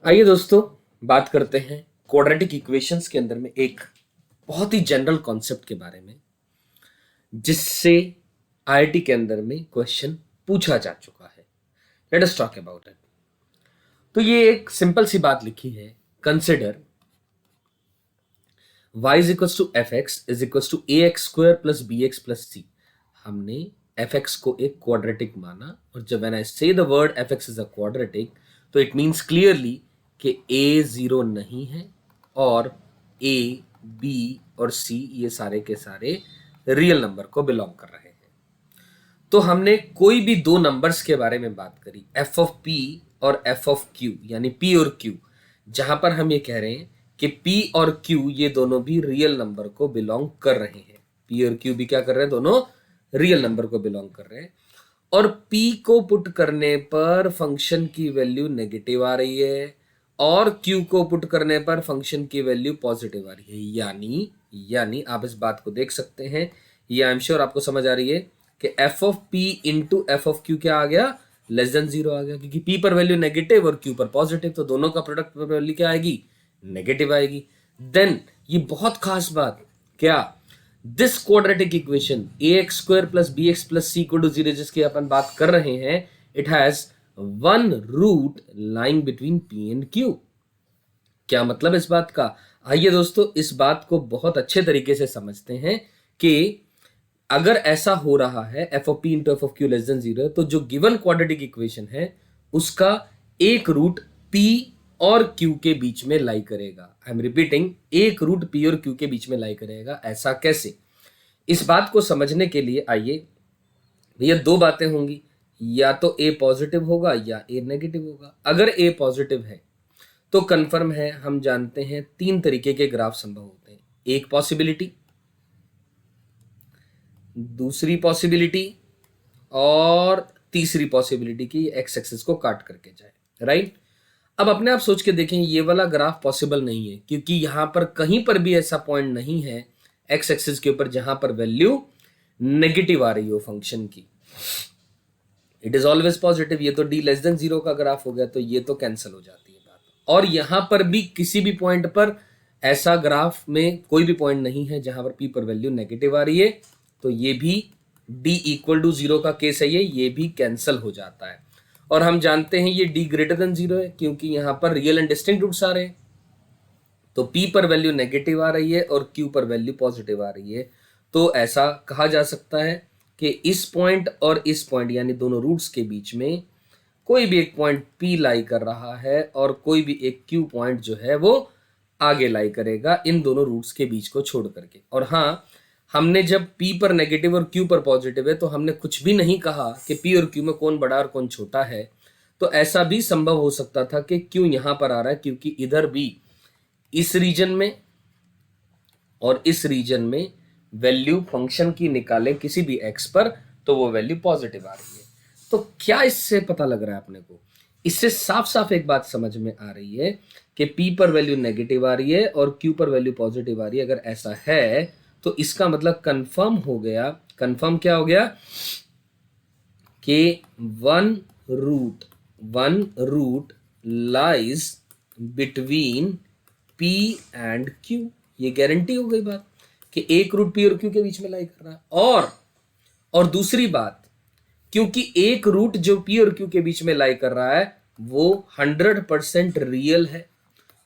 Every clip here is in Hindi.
आइए दोस्तों, बात करते हैं क्वाड्रेटिक इक्वेशंस के अंदर में एक बहुत ही जनरल कॉन्सेप्ट के बारे में जिससे आईआईटी के अंदर में क्वेश्चन पूछा जा चुका है। Let us talk about it. तो ये एक सिंपल सी बात लिखी है, consider y is equal to F X is equal to A X square plus B X plus C. हमने एफ एक्स को एक क्वाड्रेटिक माना, और जब व्हेन आई से the word F X is a quadratic तो इट मीन्स क्लियरली कि ए जीरो नहीं है और ए बी और सी ये सारे के सारे रियल नंबर को बिलोंग कर रहे हैं। तो हमने कोई भी दो नंबर्स के बारे में बात करी, एफ ऑफ पी और एफ ऑफ क्यू, यानी पी और क्यू, जहां पर हम ये कह रहे हैं कि पी और क्यू ये दोनों भी रियल नंबर को बिलोंग कर रहे हैं। पी और क्यू भी क्या कर रहे हैं? दोनों रियल नंबर को बिलोंग कर रहे हैं। और पी को पुट करने पर फंक्शन की वैल्यू नेगेटिव आ रही है और क्यू को पुट करने पर फंक्शन की वैल्यू पॉजिटिव आ रही है। यानी आप इस बात को देख सकते हैं, ये आई एम श्योर आपको समझ आ रही है कि F of P into F of Q क्या आ गया? लेस देन जीरो आ गया, क्योंकि पी पर वैल्यू नेगेटिव और क्यू पर पॉजिटिव, तो दोनों का प्रोडक्ट पर वैल्यू क्या आएगी? नेगेटिव आएगी। देन ये बहुत खास बात, क्या this quadratic equation A X square plus B X plus C equal to zero जिसकी अपन बात कर रहे हैं, it has one root lying between P and Q. क्या मतलब इस बात का? आइए दोस्तों, इस बात को बहुत अच्छे तरीके से समझते हैं कि अगर ऐसा हो रहा है f of P into F of Q less than zero, तो जो गिवन क्वाड्रेटिक इक्वेशन है उसका एक रूट पी और क्यू के बीच में लाई करेगा। आई एम रिपीटिंग, एक रूट पी और क्यू के बीच में लाई करेगा। ऐसा कैसे? इस बात को समझने के लिए आइए, भैया दो बातें होंगी, या तो ए पॉजिटिव होगा या ए नेगेटिव होगा। अगर ए पॉजिटिव है तो कंफर्म है, हम जानते हैं तीन तरीके के ग्राफ संभव होते हैं। एक पॉसिबिलिटी, दूसरी पॉसिबिलिटी और तीसरी पॉसिबिलिटी की एक्स एक्सिस को काट करके जाए, राइट? अब अपने आप सोच के देखें, ये वाला ग्राफ पॉसिबल नहीं है क्योंकि यहां पर कहीं पर भी ऐसा पॉइंट नहीं है एक्स एक्सिस के ऊपर जहां पर वैल्यू नेगेटिव आ रही हो फंक्शन की। It is always positive. ये तो डी लेस देन जीरो का ग्राफ हो गया, तो ये तो कैंसिल हो जाती है बात। और यहां पर भी किसी भी पॉइंट पर ऐसा ग्राफ में कोई भी पॉइंट नहीं है जहां पर पी पर वैल्यू नेगेटिव आ रही है, तो ये भी डी इक्वल टू जीरो का केस है, ये भी कैंसिल हो जाता है। और हम जानते हैं ये डी ग्रेटर देन जीरो है क्योंकि यहां पर रियल एंड डिस्टिंक्ट रूट्स आ रहे हैं। तो पी पर वैल्यू नेगेटिव आ रही है और क्यू पर वैल्यू पॉजिटिव आ रही है। तो ऐसा कहा जा सकता है कि इस पॉइंट और इस पॉइंट यानी दोनों रूट्स के बीच में कोई भी एक पॉइंट पी लाई कर रहा है और कोई भी एक क्यू पॉइंट जो है वो आगे लाई करेगा इन दोनों रूट्स के बीच को छोड़ करके। और हाँ, हमने जब p पर नेगेटिव और q पर पॉजिटिव है तो हमने कुछ भी नहीं कहा कि p और q में कौन बड़ा और कौन छोटा है। तो ऐसा भी संभव हो सकता था कि q यहां पर आ रहा है क्योंकि इधर भी इस रीजन में और इस रीजन में वैल्यू फंक्शन की निकालें किसी भी x पर तो वो वैल्यू पॉजिटिव आ रही है। तो क्या इससे पता लग रहा है अपने को? इससे साफ साफ एक बात समझ में आ रही है कि p पर वैल्यू नेगेटिव आ रही है और q पर वैल्यू पॉजिटिव आ रही है। अगर ऐसा है तो इसका मतलब कंफर्म हो गया। कंफर्म क्या हो गया? कि one root lies between p and q। ये गारंटी हो गई बात कि एक रूट p और q के बीच में लाई कर रहा है। और दूसरी बात, क्योंकि एक रूट जो p और q के बीच में लाई कर रहा है वो 100% रियल है,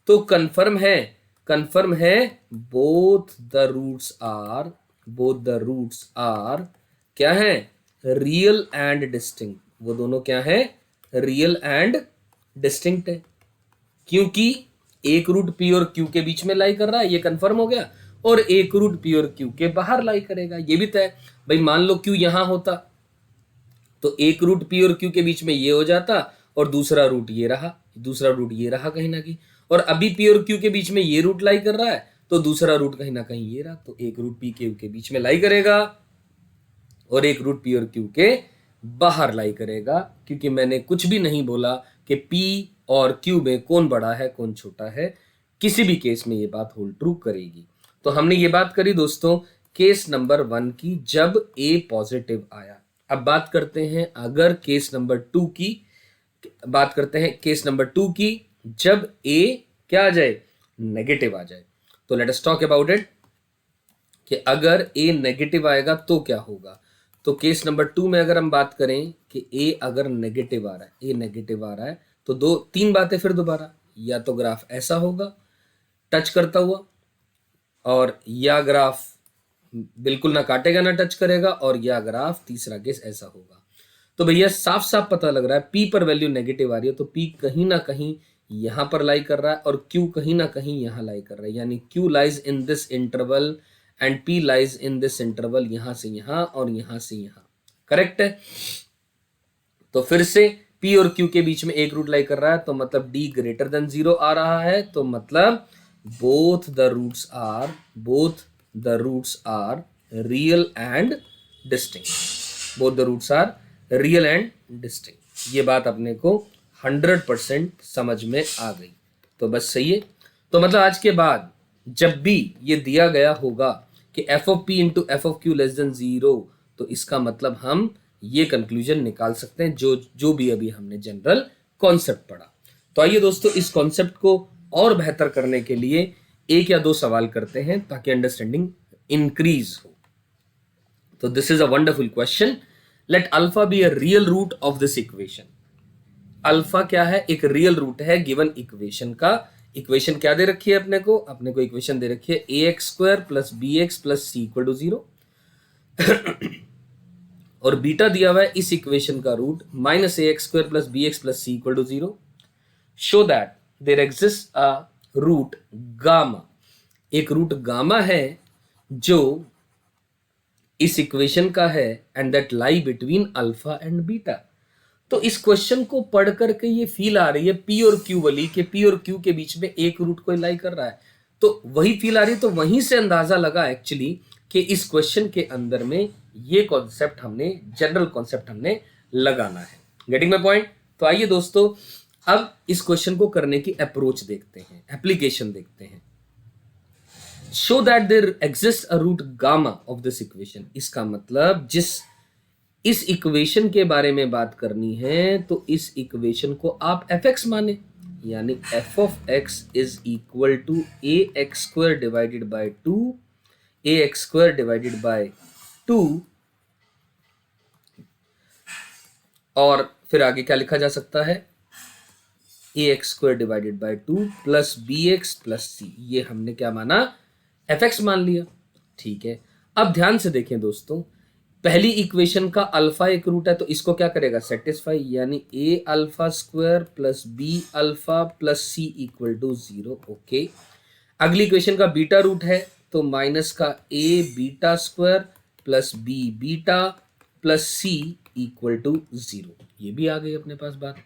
तो कंफर्म है बोथ द रूट्स आर क्या है? Real and distinct. वो दोनों क्या है? रियल एंड डिस्टिंक्ट है, क्योंकि एक रूट p और q के बीच में लाई कर रहा है, ये कंफर्म हो गया, और एक रूट p और q के बाहर लाई करेगा, ये भी तय। भाई मान लो q यहां होता तो एक रूट p और q के बीच में ये हो जाता और दूसरा रूट ये रहा कहीं ना कहीं। और अभी p और q के बीच में ये रूट लाई कर रहा है तो दूसरा रूट कहीं ना कहीं ये रहा, तो एक रूट p के बीच में लाई करेगा और एक रूट p और q के बाहर लाई करेगा, क्योंकि मैंने कुछ भी नहीं बोला कि p और q में कौन बड़ा है कौन छोटा है। किसी भी केस में ये बात होल्ड ट्रू करेगी। तो हमने ये बात करी दोस्तों केस नंबर 1 की, जब a पॉजिटिव आया। अब बात करते हैं अगर केस नंबर 2 की, जब a क्या आ जाए, नेगेटिव आ जाए। तो late us talk about it कि अगर a नेगेटिव आएगा तो क्या होगा। तो केस नंबर 2 में अगर हम बात करें कि a अगर नेगेटिव आ रहा है, a नेगेटिव आ रहा है, तो दो तीन बातें फिर दोबारा, या तो ग्राफ ऐसा होगा टच करता हुआ, और या ग्राफ बिल्कुल ना काटेगा ना टच करेगा, और या ग्राफ तीसरा केस ऐसा होगा। तो भैया साफ साफ पता लग रहा है P पर वैल्यू नेगेटिव आ रही है, तो P कहीं ना कहीं यहां पर लाई कर रहा है और Q कहीं ना कहीं यहां लाई कर रहा है, यानी Q lies in this interval and P lies in this interval, यहां से यहां और यहां से यहां। करेक्ट है। तो फिर से P और Q के बीच में एक रूट लाई कर रहा है, तो मतलब D ग्रेटर देन 0 आ रहा है, तो मतलब both the roots are real and distinct. Both the roots are real and distinct. ये बात अपने को 100% समझ में आ गई, तो बस सही है। तो मतलब आज के बाद जब भी ये दिया गया होगा कि F of P into F of Q less than 0, तो इसका मतलब हम ये कंक्लूजन निकाल सकते हैं जो जो भी अभी हमने जनरल कॉन्सेप्ट पढ़ा। तो आइए दोस्तों, इस कॉन्सेप्ट को और बेहतर करने के लिए एक या दो सवाल करते हैं ताकि अंडरस्टैंडिंग इंक्रीज हो। तो this is a wonderful question. Let alpha be a real root of this equation. Alpha क्या है, एक रियल रूट है गिवन इक्वेशन का। इक्वेशन क्या दे रखी है अपने को इक्वेशन दे रखी है A X square plus B X plus C equal to 0, और बीटा दिया हुआ है इस इक्वेशन का root minus A X square plus B X plus C equal to 0। Show that there exist a root gamma. एक रूट गामा है जो इस इक्वेशन का है and that lie between alpha and beta. तो इस क्वेश्चन को पढ़ करके ये फील आ रही है पी और क्यू वाली, कि पी और क्यू के बीच में एक रूट कोई लाई कर रहा है, तो वही फील आ रही है। तो वहीं से अंदाजा लगा एक्चुअली कि इस क्वेश्चन के अंदर में ये कॉन्सेप्ट हमने, जनरल कॉन्सेप्ट हमने लगाना है। Getting my point. तो आइए दोस्तों, अब इस क्वेश्चन को करने की अप्रोच देखते हैं, एप्लीकेशन देखते हैं। Show that there exist a root gamma of this equation. इसका मतलब इस इक्वेशन के बारे में बात करनी है तो इस इक्वेशन को आप एफ एक्स माने, यानी F of X is equal to A X square divided by 2, A X square divided by 2, और फिर आगे क्या लिखा जा सकता है, A X square divided by 2 plus B X plus C. ये हमने क्या माना, एफ एक्स मान लिया। ठीक है, अब ध्यान से देखें दोस्तों, पहली इक्वेशन का अल्फा एक रूट है तो इसको क्या करेगा, सेटिस्फाई, यानी A alpha square plus B alpha plus C equal to 0। Okay, अगली इक्वेशन का बीटा रूट है तो माइनस का A beta square plus B beta plus C equal to 0। ये भी आ गई अपने पास बात।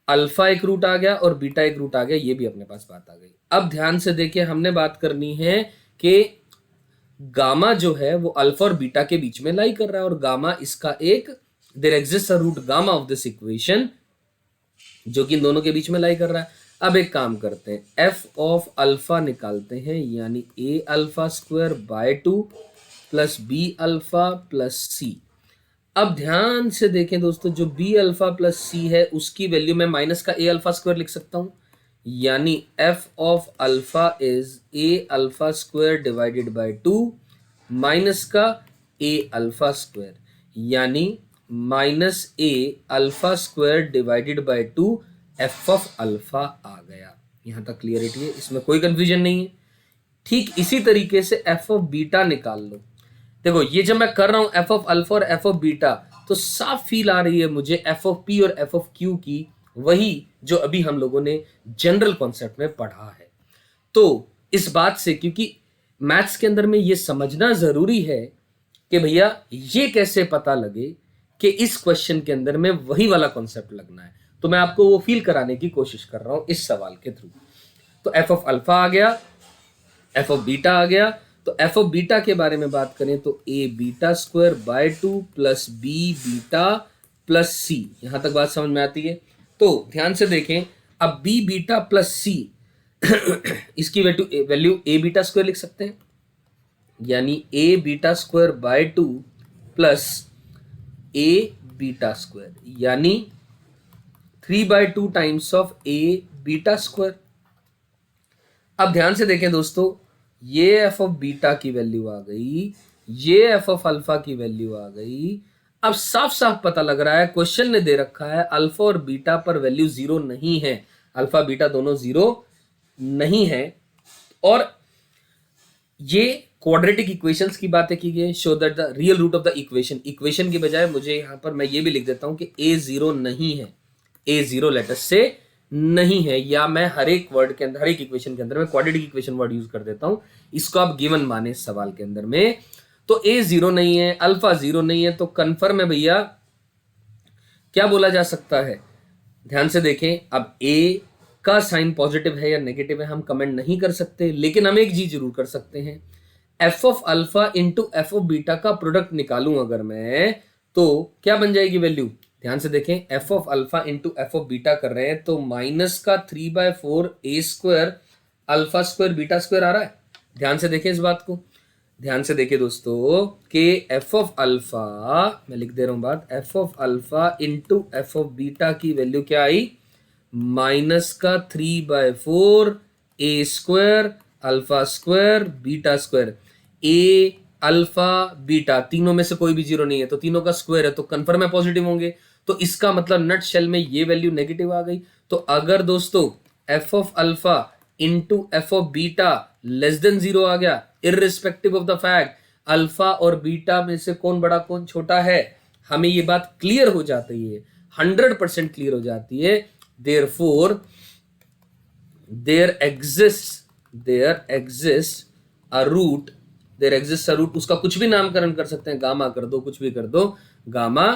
अल्फा एक रूट आ गया और बीटा एक रूट आ गया, ये भी अपने पास बात आ गई। अब ध्यान से देखिए, हमने बात करनी है कि गामा जो है वो अल्फा और बीटा के बीच में लाई कर रहा है, और गामा इसका एक, there exist a root gamma of this equation जो कि इन दोनों के बीच में लाई कर रहा है। अब एक काम करते हैं, एफ ऑफ अल्फा निकालते हैं, यानी A alpha square by 2 plus B alpha plus C. अब ध्यान से देखें दोस्तों, जो बी अल्फा प्लस सी है उसकी वैल्यू में माइनस का ए अल्फा स्क्वायर लिख सकता हूं, यानी F of alpha is A alpha square divided by 2 minus का ए अल्फा स्क्वायर, यानी minus A alpha square divided by 2 F of alpha आ गया। यहां तक क्लियरिटी है, इसमें कोई कंफ्यूजन नहीं है। ठीक इसी तरीके से एफ ऑफ बीटा निकाल लो। देखो, ये जब मैं कर रहा हूं एफ ऑफ अल्फा और एफ ऑफ बीटा, तो साफ फील आ रही है मुझे एफ ऑफ पी और एफ ऑफ क्यू की, वही जो अभी हम लोगों ने जनरल कॉन्सेप्ट में पढ़ा है। तो इस बात से, क्योंकि मैथ्स के अंदर में ये समझना जरूरी है कि भैया ये कैसे पता लगे कि इस क्वेश्चन के अंदर में वही वाला कॉन्सेप्ट लगना है, तो मैं आपको वो फील कराने की कोशिश कर रहा हूं इस सवाल के थ्रू। तो एफ ऑफ अल्फा आ गया, एफ ऑफ बीटा आ गया। तो एफ ऑफ बीटा के बारे में बात करें तो A beta square by 2 plus B beta plus C. यहां तक बात समझ में आती है। तो ध्यान से देखें, अब बी बीटा प्लस सी इसकी वैल्यू ए बीटा स्क्वायर लिख सकते हैं, यानी a beta square by 2 plus a beta square, यानी 3/2 times of a beta square. अब ध्यान से देखें दोस्तों, ये एफ ऑफ बीटा की वैल्यू आ गई, ये एफ ऑफ अल्फा की वैल्यू आ गई। अब साफ साफ पता लग रहा है, क्वेश्चन ने दे रखा है अल्फा और बीटा पर वैल्यू जीरो नहीं है, अल्फा बीटा दोनों जीरो नहीं है। और ये क्वाड्रेटिक इक्वेशंस की बातें की गई, show that the real root of the equation, equation की बजाय मुझे यहां पर मैं ये भी लिख देता हूं कि ए जीरो नहीं है, ए जीरो लेटर से नहीं है, या मैं हर एक वर्ड के अंदर, हर एक इक्वेशन के अंदर मैं क्वाड्रेटिक इक्वेशन वर्ड यूज कर देता हूं, इसको आप गिवन माने इस सवाल के अंदर में। तो ए जीरो नहीं है, अल्फा जीरो नहीं है, तो कंफर्म है भैया। क्या बोला जा सकता है, ध्यान से देखें, अब ए का साइन पॉजिटिव है या नेगेटिव है हम कमेंट नहीं कर सकते, लेकिन हम एक चीज जरूर कर सकते हैं, F of alpha into F of beta का प्रोडक्ट निकालूं अगर मैं, तो क्या बन जाएगी वैल्यू। ध्यान से देखें, f of alpha into F of beta कर रहे हैं, तो माइनस का 3/4 a square alpha square beta square आ रहा है। ध्यान से देखें इस बात को, ध्यान से देखिए दोस्तों कि एफ ऑफ अल्फा, मैं लिख दे रहा हूं बात, f of alpha into F of beta की वैल्यू क्या आई, माइनस का 3/4 a square alpha square beta square. A alpha beta तीनों में से कोई भी जीरो नहीं है, तो तीनों का स्क्वायर है, तो कंफर्म है पॉजिटिव होंगे, तो इसका मतलब नट शेल में ये वैल्यू नेगेटिव आ गई। तो अगर दोस्तों f of alpha into F of beta less than zero आ गया, irrespective of the fact alpha और बीटा में से कौन बड़ा कौन छोटा है, हमें ये बात क्लियर हो जाती है, 100% क्लियर हो जाती है। Therefore, there exists a root, उसका कुछ भी नामकरण कर सकते हैं, गामा कर दो, कुछ भी कर दो, gamma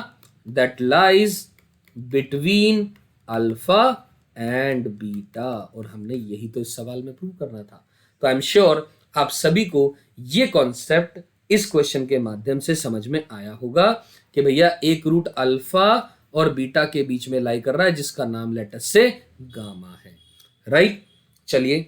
that lies between alpha and beta. और हमने यही तो इस सवाल में प्रूव करना था। तो आई एम श्योर आप सभी को ये कॉन्सेप्ट इस क्वेश्चन के माध्यम से समझ में आया होगा कि भैया एक रूट अल्फा और बीटा के बीच में लाई कर रहा है, जिसका नाम लेटर से गामा है, राइट। चलिए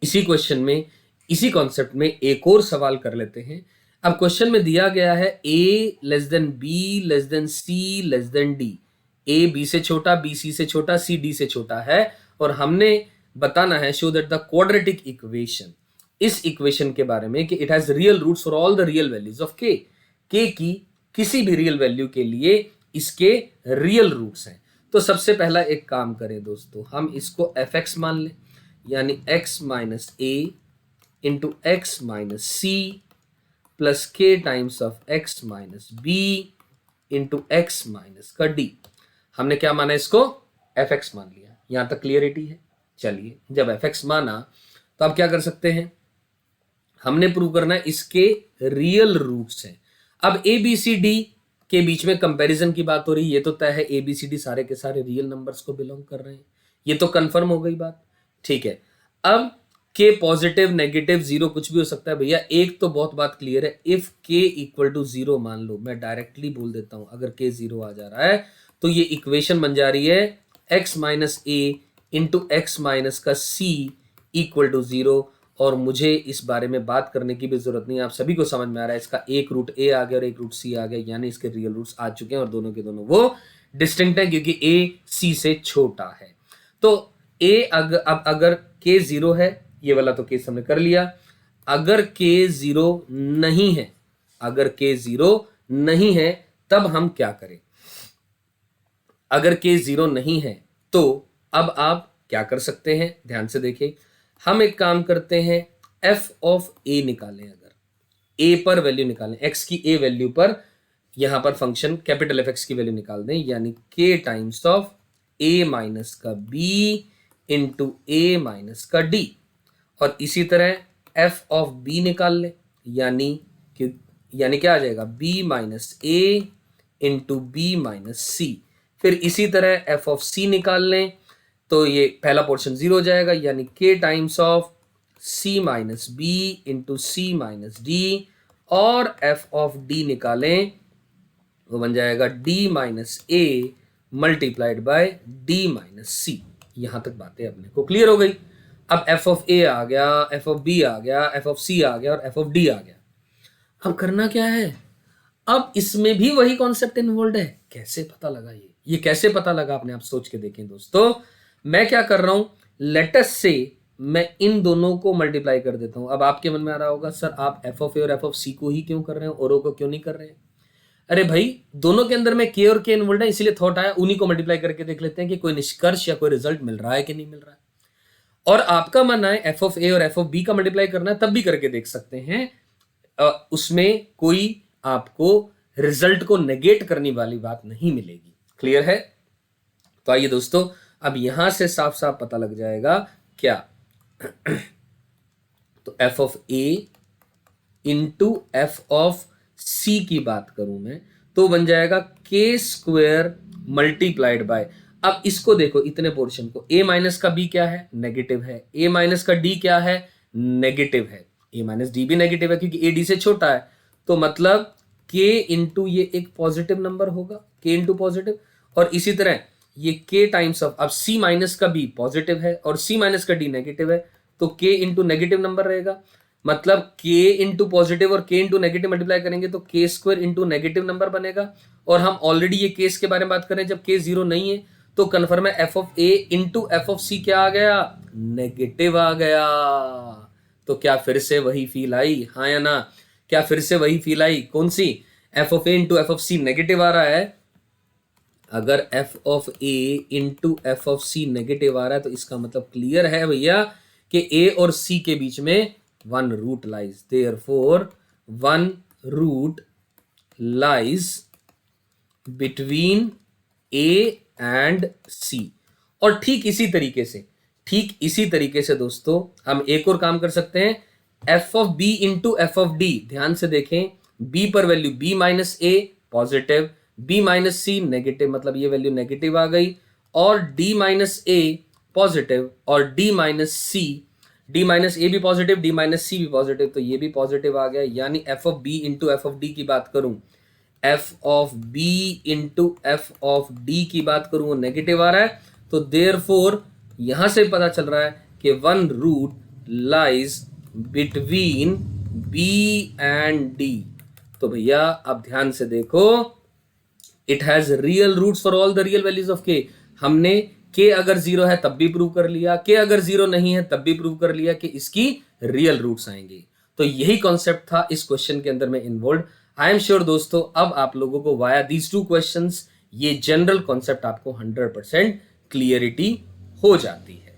इसी क्वेश्चन में, इसी कॉन्सेप्ट में एक और सवाल कर लेते हैं। अब क्वेश्चन में दिया गया है a less than B less than C less than D, A B से छोटा, बी सी से छोटा, सी डी से छोटा है, और हमने बताना है show that the quadratic equation, इस इक्वेशन के बारे में कि it has real roots for all the real values of K की किसी भी रियल वैल्यू के लिए इसके रियल रूट्स हैं। तो सबसे पहला एक काम करें दोस्तों, हम इसको एफ एक्स मान लें, यानी x minus a into x minus c plus k times of x minus b into x minus का डी। हमने क्या माना, इसको एफ एक्स मान लिया, यहां तक क्लियरिटी है। चलिए जब एफ एक्स माना तो अब क्या कर सकते हैं, हमने प्रूव करना है इसके रियल रूट्स हैं। अब ए बी सी डी के बीच में कंपैरिजन की बात हो रही है, ये तो तय है ए बी सी डी सारे के सारे रियल नंबर्स को बिलोंग कर रहे हैं, ये तो कंफर्म हो गई बात, ठीक है। अब के पॉजिटिव नेगेटिव जीरो कुछ भी हो सकता है भैया, एक तो बहुत बात क्लियर है, इफ के इक्वल टू जीरो मान लो, मैं डायरेक्टली बोल देता हूं, अगर के जीरो आ जा रहा है तो ये इक्वेशन बन जा रही है x minus a into x minus का सी इक्वल टू जीरो। और मुझे इस बारे में बात करने की भी जरूरत नहीं है, आप सभी को समझ में आ रहा है, इसका एक रूट ए आ गया और एक रूट सी आ गया, यानी इसके रियल रूट्स आ चुके हैं और दोनों के दोनों वो डिस्टिंक्ट है, क्योंकि ए सी से छोटा है। तो ए अगर के जीरो है, ये वाला तो केस हमने कर लिया। अगर के जीरो नहीं है, अगर के जीरो नहीं है तब हम क्या करें, अगर के जीरो नहीं है तो अब आप क्या कर सकते हैं, ध्यान से देखें, हम एक काम करते हैं, एफ ऑफ ए निकालें, अगर ए पर वैल्यू निकालें, एक्स की ए वैल्यू पर, यहां पर फंक्शन कैपिटल एफ एक्स की वैल्यू निकाल दें, यानी k times of A minus का बी इंटू ए माइनस का डी। और इसी तरह एफ ऑफ बी निकाल लें, यानी क्या आ जाएगा, B minus a into B minus सी। फिर इसी तरह एफ ऑफ सी निकाल लें, तो ये पहला पोर्शन जीरो हो जाएगा, यानी k times of c minus b into c minus d. और एफ ऑफ डी निकालें, वो बन जाएगा d minus a multiplied by d minus c. यहां तक बातें अपने को क्लियर हो गई। अब एफ ऑफ ए आ गया, एफ ऑफ बी आ गया, एफ ऑफ सी आ गया और एफ ऑफ डी आ गया। अब करना क्या है, अब इसमें भी वही कॉन्सेप्ट इन्वॉल्व है। कैसे पता लगा, ये कैसे पता लगा, अपने आप सोच के देखें दोस्तों। मैं क्या कर रहा हूं, लेटस से मैं इन दोनों को मल्टीप्लाई कर देता हूं। अब आपके मन में आ रहा होगा सर आप एफ ऑफ ए और एफ ऑफ सी को ही क्यों कर रहे हैं, औरों को क्यों नहीं कर रहे हैं? अरे भाई दोनों के अंदर में के और के इन्वॉल्व है, इसलिए थॉट आया उन्हीं को मल्टीप्लाई करके देख लेते हैं कि कोई निष्कर्ष या कोई रिजल्ट मिल रहा है कि नहीं मिल रहा है। और आपका मन है एफ ऑफ ए और एफ ऑफ बी का मल्टीप्लाई करना है, तब भी करके देख सकते हैं। उसमें कोई आपको रिजल्ट को नेगेट करने वाली बात नहीं मिलेगी। क्लियर है? तो आइए दोस्तों, अब यहां से साफ साफ पता लग जाएगा क्या। तो f of a into F of c की बात करूं मैं, तो बन जाएगा के स्क्वेयर मल्टीप्लाइड बाय। अब इसको देखो, इतने पोर्शन को, ए माइनस का बी क्या है, नेगेटिव है, ए माइनस का डी क्या है, नेगेटिव है, ए माइनस डी भी नेगेटिव है क्योंकि ए डी से छोटा है। तो मतलब के इंटू ये एक पॉजिटिव नंबर होगा, के इंटू पॉजिटिव। और इसी तरह ये के टाइम्स ऑफ, अब सी माइनस का बी पॉजिटिव है और सी माइनस का डी नेगेटिव है, तो के इंटू नेगेटिव नंबर रहेगा। मतलब के इंटू पॉजिटिव और के इंटू नेगेटिव मल्टीप्लाई करेंगे तो के स्क्वायर इंटू नेगेटिव नंबर बनेगा। और हम ऑलरेडी ये केस के बारे में बात कर रहे हैं, जब के जीरो नहीं है तो कन्फर्म है f of a into F of c क्या आ गया, नेगेटिव आ गया। तो क्या फिर से वही फील आई, हाँ या ना? क्या फिर से वही फील आई? कौन सी? F of a into F of c negative आ रहा है। अगर f of a into F of c negative आ रहा है तो इसका मतलब क्लियर है भैया कि ए और सी के बीच में one root lies, therefore one root lies between A and C. और ठीक इसी तरीके से दोस्तों हम एक और काम कर सकते हैं, F of B into F of D. ध्यान से देखें, बी पर value B minus A positive, B minus C negative, मतलब ये वैल्यू नेगेटिव आ गई। और डी माइनस ए पॉजिटिव और D minus C, D minus A भी पॉजिटिव, डी माइनस सी भी पॉजिटिव, तो ये भी पॉजिटिव आ गया। यानी F of B into F of D की बात करूं, F of B into F of D की बात करूं, वो नेगेटिव आ रहा है। तो देयरफॉर यहां से पता चल रहा है कि one root lies between B and D. तो भैया अब ध्यान से देखो, it has real roots for all the real values of K. हमने के अगर जीरो है तब भी प्रूव कर लिया, के अगर जीरो नहीं है तब भी प्रूव कर लिया कि इसकी रियल रूट्स आएंगे। तो यही कॉन्सेप्ट था इस क्वेश्चन के अंदर में इन्वॉल्व। आई एम श्योर दोस्तों अब आप लोगों को वाया दीज टू क्वेश्चंस ये जनरल कॉन्सेप्ट आपको 100% क्लियरिटी हो जाती है।